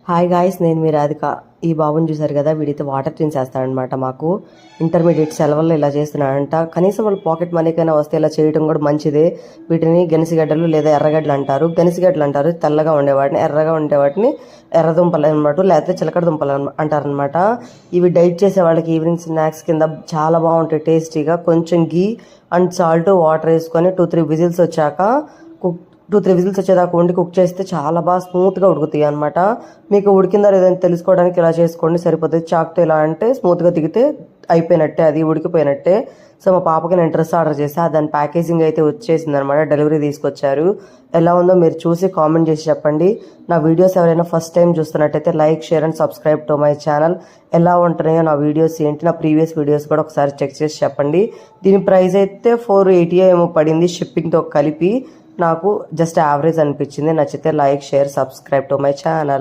Hi guys, నేను మీ రాధిక. ఈ బాబుని చూసారు కదా, వీడైతే వాటర్ డ్రింక్స్ వేస్తాడనమాట. మాకు ఇంటర్మీడియట్ సెలవుల్లో ఇలా చేస్తున్నాడంట. కనీసం వాళ్ళు పాకెట్ మనీకైనా వస్తే ఇలా చేయడం కూడా మంచిదే. వీటిని గెనిసిగడ్డలు లేదా ఎర్రగడ్డలు అంటారు. గెనిసిగడ్డలు అంటారు తెల్లగా ఉండేవాటిని, ఎర్రగా ఉండేవాటిని ఎర్రదుంపలు అనమాట, లేకపోతే చిలకడ దుంపలు అంటారనమాట. ఇవి డైట్ చేసే వాళ్ళకి ఈవినింగ్ స్నాక్స్ కింద చాలా బాగుంటాయి టేస్టీగా. కొంచెం గీ అండ్ సాల్ట్ వాటర్ వేసుకొని 2-3 విజిల్స్ వచ్చాక 2-3 విజిల్స్ వచ్చేదాకా వండి కుక్ చేస్తే చాలా బాగా స్మూత్గా ఉడుకుతాయి అనమాట. మీకు ఉడికిందా లేదని తెలుసుకోవడానికి ఇలా చేసుకోండి, సరిపోతుంది. చాక్తో ఇలా అంటే స్మూత్గా దిగితే అయిపోయినట్టే, అది ఉడికిపోయినట్టే. సో మా పాపకి నేను డ్రెస్ ఆర్డర్ చేసా, దాని ప్యాకేజింగ్ అయితే వచ్చేసింది అనమాట. డెలివరీ తీసుకొచ్చారు. ఎలా ఉందో మీరు చూసి కామెంట్ చేసి చెప్పండి. నా వీడియోస్ ఎవరైనా ఫస్ట్ టైం చూస్తున్నట్టయితే like, share and subscribe to my channel. ఎలా ఉంటున్నాయో నా వీడియోస్ ఏంటి, నా ప్రీవియస్ వీడియోస్ కూడా ఒకసారి చెక్ చేసి చెప్పండి. దీని ప్రైస్ అయితే 480 ఏమో పడింది షిప్పింగ్తో కలిపి. నాకు జస్ట్ యావరేజ్ అనిపించింది. నచ్చితే like, share, subscribe to my channel.